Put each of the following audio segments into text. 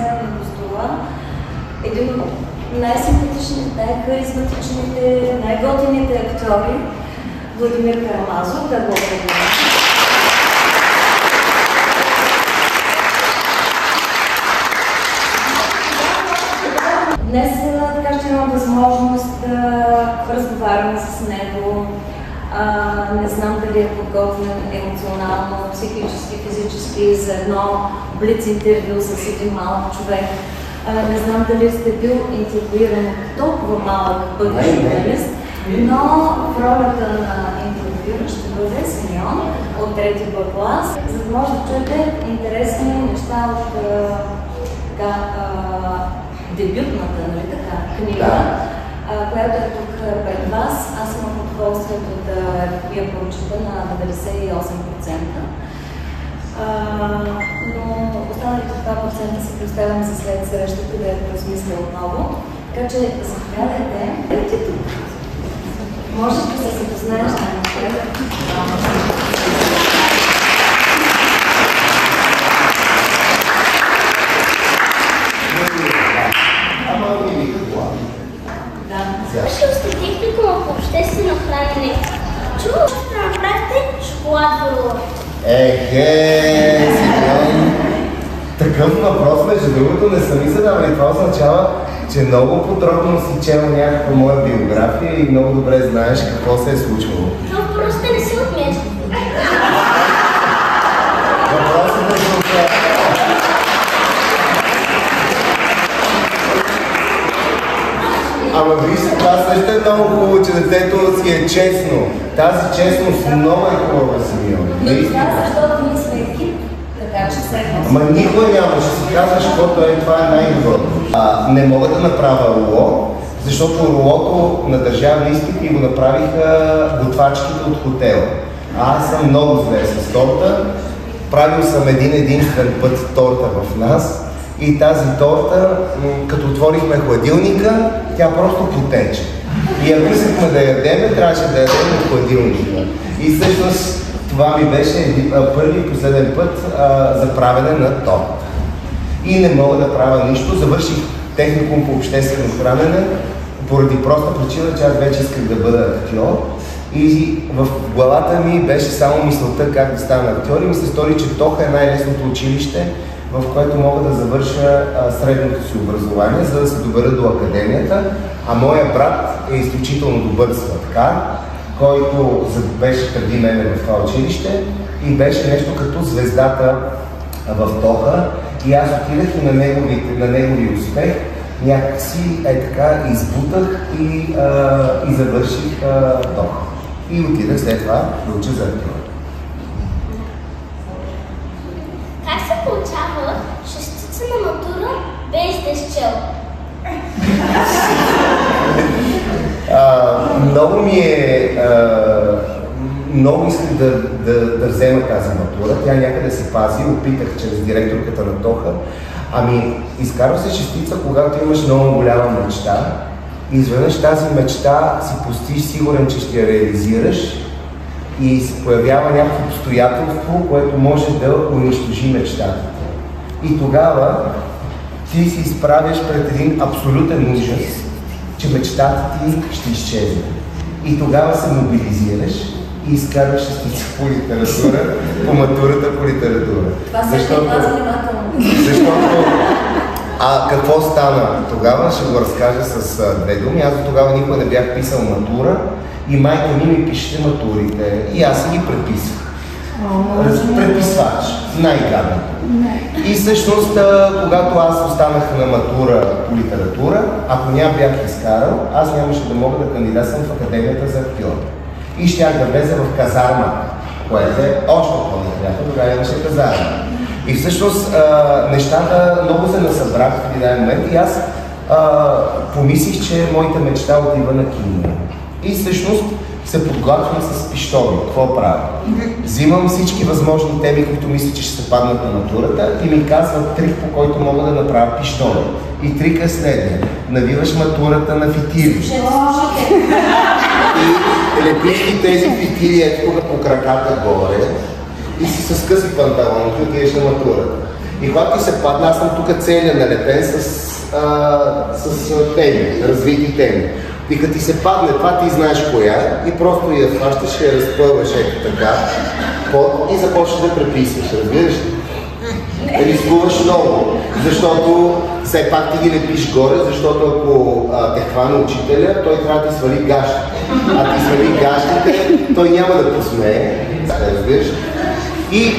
ни гостува един от най-симпатичните, най-харизматичните, най-готините актьори Владимир Карамазов. Да го приветствам. Днес така ще имам възможност да разговаряме с него. Не знам дали е подготвен емоционално, психически, физически за едно блиц интервю с един малък човек. Не знам дали сте бил интервюиран толкова малък бъдещ журналист, но в ролята на интервюер ще бъде Симеон от 3-ти Б клас, за да може да чуете интересни неща от дебютната, нали така, книга, която е тук пред вас. Аз имам удоволствието да я прочета на 98%. Но останалите 2% се представям за след срещата, където размисля отново. Така че заповядайте. Ето тук. Може да се запознаеш с него. Вършил сте техникума по обществено хранене. Чувам, ще направите шоколад в Симеон, такъв въпрос, между другото, не съм и задавали. Това означава, че много подробно си чела някаква моя биография и много добре знаеш какво се е случвало. Но въпросите не са от място. Въпросите са от място. Ама вижте, това също е много хубаво, че детето си е честно. Тази честност много е хубава, Симеон. Но това защото ние сме екип, така че се Ама никой няма, ще си казваш, защото това е най-доброто. Не мога да направя руло, защото рулото на държавни изпити го направиха готвачките от хотела. Аз съм много зле с торта. Правил съм един-единствен път торта в нас. И тази торта, като отворихме хладилника, тя просто потече. И ако искахме да ядеме, трябваше да ядем от хладилника. И всъщност това ми беше първи и последен път за правене на торта. И не мога да правя нищо. Завърших техникум по обществено хранене, поради проста причина, че аз вече исках да бъда актьор. И в главата ми беше само мисълта как да стана актьор и ми се стори, че Тоха е най-лесното училище, в което мога да завърша средното си образование, за да се добера до академията. А моя брат е изключително добър сладкар, който беше преди мене в това училище и беше нещо като звездата в Тоха. И аз отидах и на неговия успех някакси така избутах и завърших Тоха. И отидах след това да уча за актьор. Как се получава шестица на матура без да изчел? Много исках да взема тази матура. Тя някъде се пази, опитах чрез директорката на Тоха. Изкарва се шестица, когато имаш много голяма мечта. И изведнъж тази мечта си постиш сигурен, че ще я реализираш и се появява някакво обстоятелство, което може да унищожи мечтата. И тогава ти се изправяш пред един абсолютен ужас, че мечтата ти ще изчезне. И тогава се мобилизираш и изкарваш шестица по литература, по матурата по литература. Това се е внимателно. Защото какво стана тогава, ще го разкажа с две думи. Аз до тогава никога не бях писал матура и майка ми пишеше матурите и аз си ги преписах. Преписвач, най-гадното. И всъщност, когато аз останах на матура по литература, ако няма бях изкарал, аз нямаше да мога да кандидатствам в Академията за актьор. И щях да влеза в казарма, което е още по-неприятно, тогава имаше казарма. И всъщност нещата много се насъбрах в един момент и аз помислих, че моята мечта отива на кино. И всъщност се подготвям с пищоли. Какво правя? Взимам всички възможни теми, които мисля, че ще се паднат на матурата и ми казват трик, по който мога да направя пищоли. И трика е следния. Навиваш матурата на фитили. И лепиш тези фитили тук по краката горе и си с къси панталони, отидеш на матурата. И когато ти се падне, аз съм тук целият налепен с теми, развити теми. И като ти се падне това, ти знаеш коя и просто я хващаш, я разпълваш ето така и започваш да преписваш, разбираш ли? Рискуваш много, защото все пак ти ги лепиш горе, защото ако те хване учителя, той трябва да ти свали гащите. А ти свали гащите, той няма да посмее, разбираш? И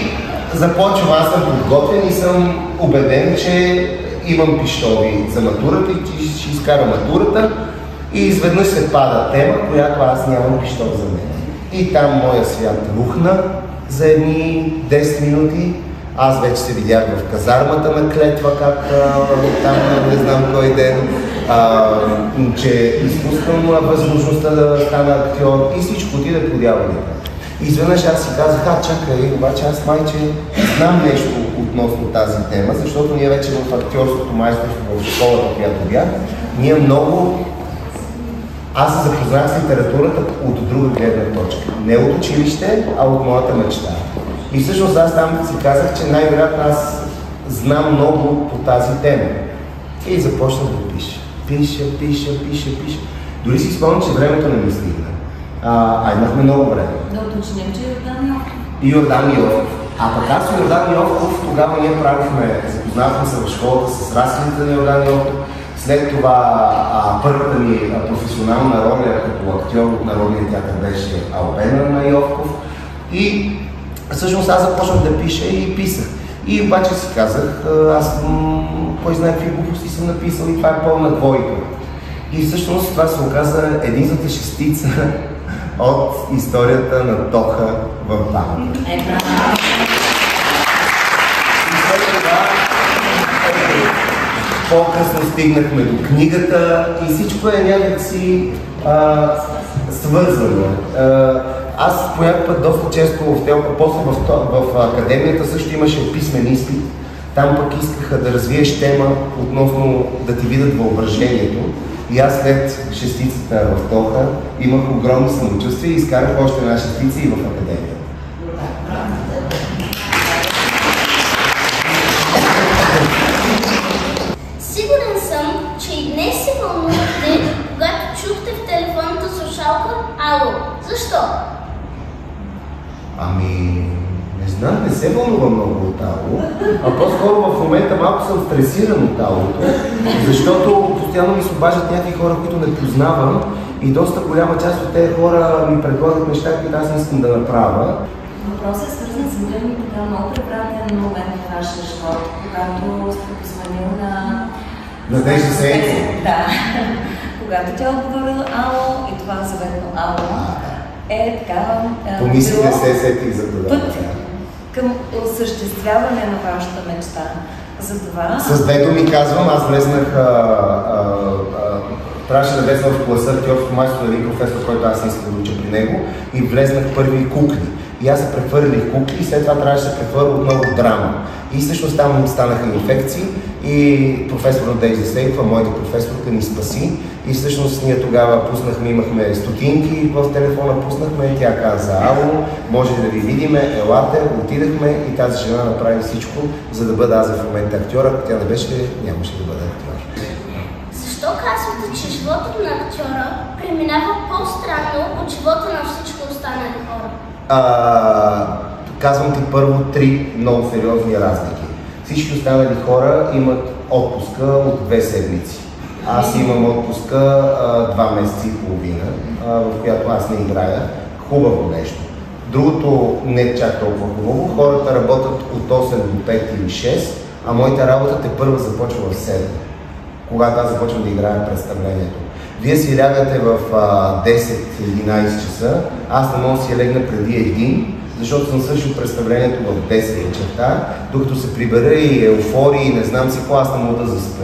започвам, аз съм подготвен и съм убеден, че имам пищови за матурата и ще изкара матурата. И изведнъж се пада тема, която аз нямам пищов за мен. И там моя свят рухна за едни 10 минути. Аз вече се видях в казармата на Клетва, как там не знам кой ден, че изпускам възможността да стана актьор и всичко отиде по дяволите. И изведнъж аз си казах, чакай, обаче аз майче знам нещо относно тази тема, защото ние вече в актьорското майсторство, в школата, която бях, ние много... Аз се запознах с литературата от друга гледна точка. Не от училище, а от моята мечта. И всъщност аз там си казах, че най-вероятно аз знам много по тази тема. И започнах да пиша. Пиша. Дори си спомням, че времето не ми стигна. Имахме много време. Да уточним, че Йордан Йовков. Йордан Йовков. Пък аз с Йордан Йовков тогава ние запознахме се в школата с разходите на Йордан Йовков. След това първата ми професионална роля като актьор от Народния театър беше Албена на Йовков. И всъщност аз започнах да пиша и писах. И обаче си казах, аз кой знае какви глупости съм написал и това е пълна двойка. И всъщност това се оказа единствената шестица от историята на Тоха в Баната. По-късно стигнахме до книгата и всичко е някакси свързано. Аз по някакъв път доста често в телка, после в академията също имаше писмен изпит. Там пък искаха да развиеш тема относно да ти видят въображението. И аз след шестицата в Тоха имах огромно самочувствие и изкарах още една шестица и в академията. Сигурен съм, че и днес се вълнувахте, когато чухте в телефонната слушалка "Ало". Защо? Не знам, не се вълнува много от Ало, а по-скоро в момента малко съм стресиран от Алото, защото постоянно ми се обаждат някакви хора, които не познавам и доста голяма част от тези хора ми предлагат неща, които аз не искам да направя. Въпросът е свързан с един така много превратен момент в вашия живот, когато сте позвонил на Надежда Сейцова. Да, когато тя отговорила "Ало" и това заветно "Ало" е така... Помисли, не се сетих за това. Път към осъществяване на вашата мечта. Затова... С две думи казвам, аз влезнах, трябваше да влезна в класа актьорско майсторство на един професор, който аз не исках да уча при него, и влезнах първи кукли. И аз се прехвърлих кукли и след това трябваше да се прехвърля отново в драма. И всъщност там станаха инфекции и професор Надежда Сейцова, моята професорка, ни спаси. И всъщност ние тогава пуснахме, имахме стотинки в телефона, пуснахме, тя каза "Ало, може да ви видиме, елате", отидахме и тази жена направи всичко, за да бъда аз в момента актьор. Ако тя не беше, нямаше да бъда актьор. Защо казвате, че животът на актьора преминава по-странно от живота на всички останали хора? Казвам ти първо три много сериозни разлики. Всички останали хора имат отпуска от 2 седмици. Аз имам отпуска 2 месеца и половина, в която аз не играя. Хубаво нещо. Другото не чак толкова хубаво. Хората работят от 8 до 5 или 6, а моята работа тепърва започва в 7, когато аз започвам да играя представлението. Вие си лягате в 10-11 часа, аз не мога да си легна преди 1, защото съм свършил представлението в 10 вечерта, докато се прибера и еуфория и не знам си какво, аз не мога да заспя.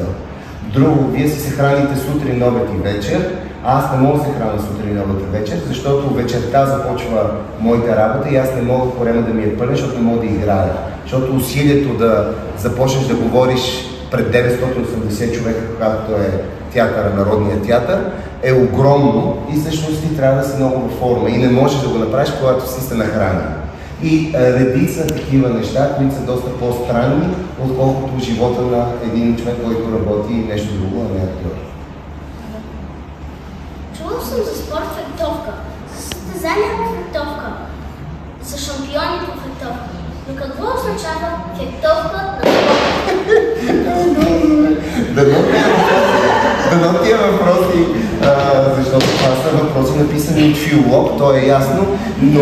Друго, вие си се храните сутрин, обед и вечер, а аз не мога да се храня сутрин, обед и вечер, защото вечерта започва моята работа и аз не мога корема да ми е пълен, защото не мога да играя. Защото усилието да започнеш да говориш пред 980 човека, когато е театъра, Народния театър, е огромно и всъщност ти трябва да си много във форма и не можеш да го направиш, когато си сте нахранен. и редица такива неща, които са доста по-странни, отколкото живота на един човек, който работи нещо друго, а не актьор. Чувал съм за спорт фехтовка, за състезания по фехтовка, за шампиони по фехтовка. Но какво означава фехтовка на Дано тия въпроси, защото това са въпроси написани от филолог, то е ясно, но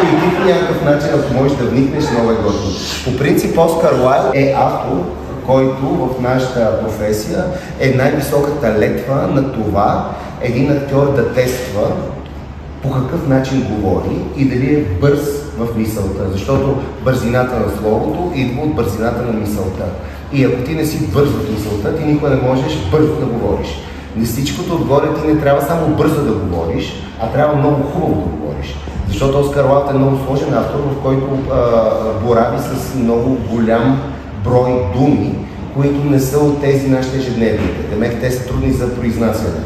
и ти по някакъв начин, ако можеш да вникнеш, много е готово. По принцип, Оскар Уайлд е автор, който в нашата професия е най-високата летва на това един актьор да тества по какъв начин говори и дали е бърз в мисълта, защото бързината на словото идва от бързината на мисълта. И ако ти не си бърз в мисълта, ти никога не можеш бързо да говориш. Не всичкото отгоре ти не трябва само бързо да говориш, а трябва много хубаво да говориш. Защото Оскар Уайлд е много сложен автор, в който борави с много голям брой думи, които не са от тези нашите ежедневните. Демек те са трудни за произнасяне.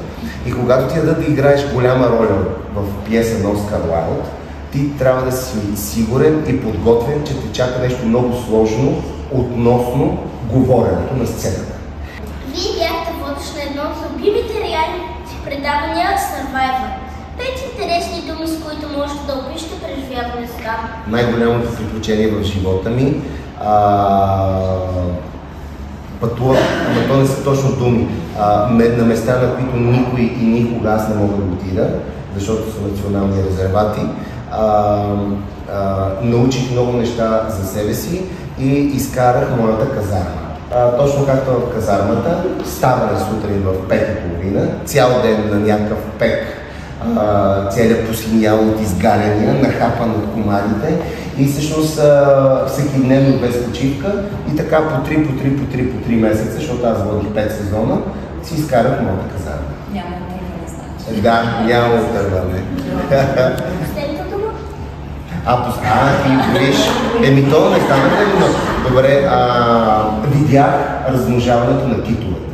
И когато ти дадат да играеш голяма роля в пиеса на Оскар Уайлд, ти трябва да си сигурен и подготвен, че те чака нещо много сложно относно говоренето на сцената. Вие бяхте водещ на едно от любимите реалити предавания Survivor. 5 интересни думи, с които можете да опишете преживяването там. Най-голямото приключение в живота ми пътувах, ама то не са точно думи, на места, на които никой и никога аз не мога да отида, защото са национални резервати. Научих много неща за себе си и изкарах моята казарма. Точно както в казармата, ставане сутрин в 5:30, цял ден на някакъв пек, целият посинял от изгаряния, нахапан от комарите и всъщност всекидневно без почивка и така по 3 месеца, защото аз водих 5 сезона, си изкарах моята казарма. Няма отърване, значи. Да, няма отърване. Ти виж, то не стана но добре, видях размножаването на китовете.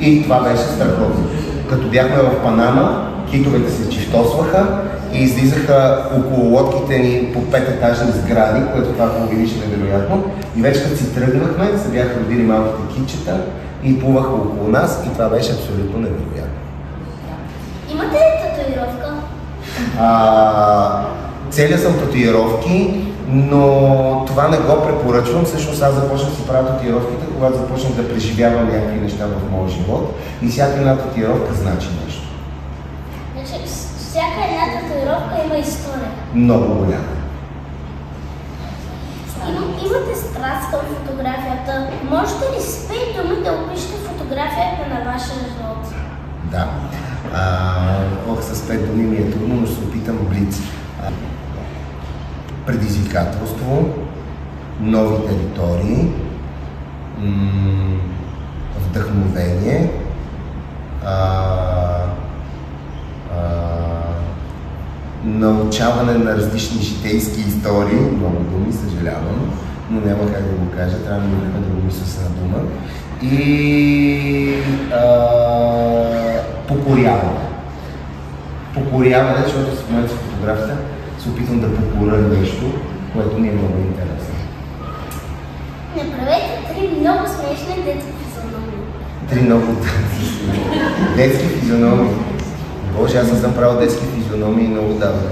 И това беше страхотно. Като бяхме в Панама, китовете се чифтосваха и излизаха около лодките ни по 5-етажни сгради, което това го видиш невероятно. И вече като си тръгнахме, се бяха родили малките китчета и плуваха около нас и това беше абсолютно невероятно. Имате ли татуировка? Целия съм татуировки, но това не го препоръчвам. Всъщност аз започнах да си правя татуировките, когато започнах да преживявам някакви неща в моя живот и всяка една татуировка значи нещо. Значи, всяка една татуировка има история. Много голяма. Имате страст към фотографията. Можете ли с 5 думи да опишете фотографията на вашия живот? Да. С 5 думи ми е трудно, но ще се опитам блиц. Предизвикателство, нови територии, вдъхновение, научаване на различни житейски истории, много думи, съжалявам, но няма как да го кажа, трябва да го мисля с една дума, и покоряване. Покоряване, защото в момента с фотографията се опитвам да покоря нещо, което ми е много интересно. Направете 3 много смешни детски физиономии. 3 много детски физиономии. Боже, аз не съм правил детски физиономии много давно.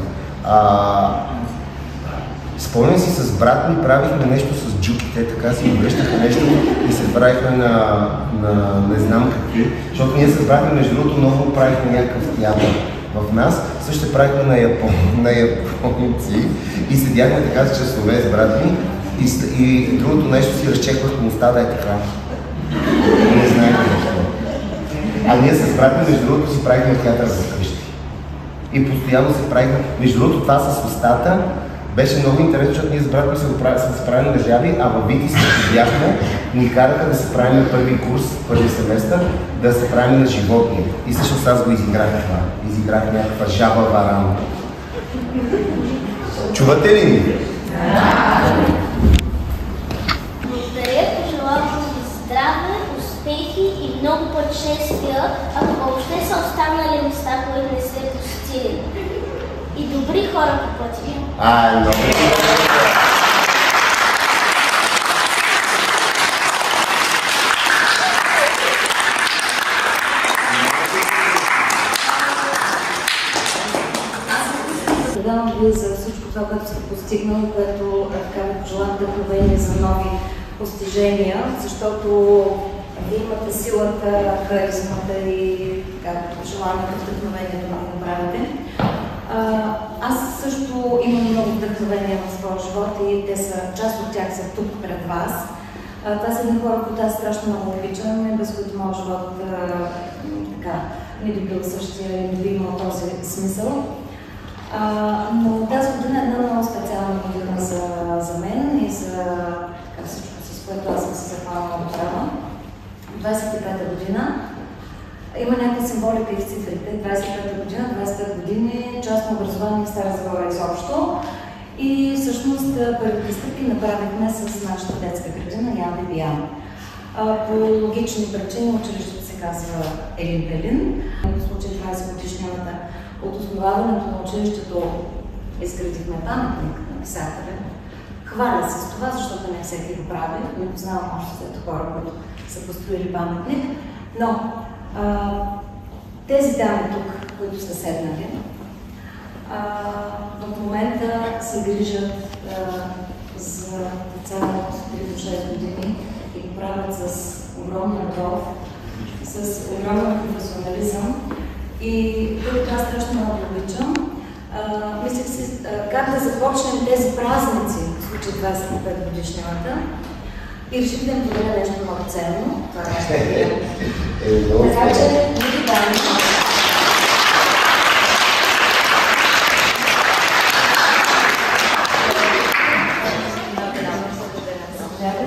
Спомням си, с брат ми правихме нещо с джуките, така си обръщаха нещо и се правихме на не знам какви, защото ние с брат ми, между другото, много правихме някакъв театър в нас, също правихме на японци и седяхме така с часове с брат ми и другото нещо си разчеквах моста да е така. Не знаете защо. А ние с брат ми, между другото, си правихме театър за къщи. И постоянно се правихме. Между другото, това с устата беше много интересно, защото ние с брат ми се правим на жаби, а във Витис, като бяхме, ни караха да се правим на първи курс, първи семестър, да се правим на животни. И всъщност аз го изиграх това. Изиграх някаква жаба варан. Чувате ли ми? Благодаря, пожелавам ви здраве, успехи и много пътешествия, ако въобще са останали места, които не сте посетили. И добри хора по пътя. Много. Предавам ви за всичко това, което сте постигнали, което така ви пожелавам вдъхновение за нови постижения, защото вие имате силата, харизмата и желанието, вдъхновението да го направите. Аз също имам много вдъхновения в своя живот и част от тях са тук пред вас. Това са едни хора, които аз страшно много обичам и без които моят живот не би бил същия и не би имал този смисъл. Но тази година е една много специална година за мен и за всичко, с което аз съм се захванала да правя. 25-та година. Има някаква символика и в цифрите. 25-та година, 25 години, частно образование в Стара Загора изобщо. И всъщност първите стъпки направихме с нашата детска градина Ян Бибиян. По логични причини училището се казва Елин Пелин. В случай 20 годишнината от основаването на училището изградихме паметник на писателя. Хваля се с това, защото не всеки го прави. Не познавам още след хора, които са построили паметник. Но тези дами тук, които са седнали, в момента се грижат за деца от 3 до 6 години и го правят с огромна любов, с огромен професионализъм. И това страшно много обичам. Мислех си как да започнем тези празници, в случай 25 годишнината, и реших да им подаря нещо много ценно. Това е нещо. Така че, мили дами, заповядай.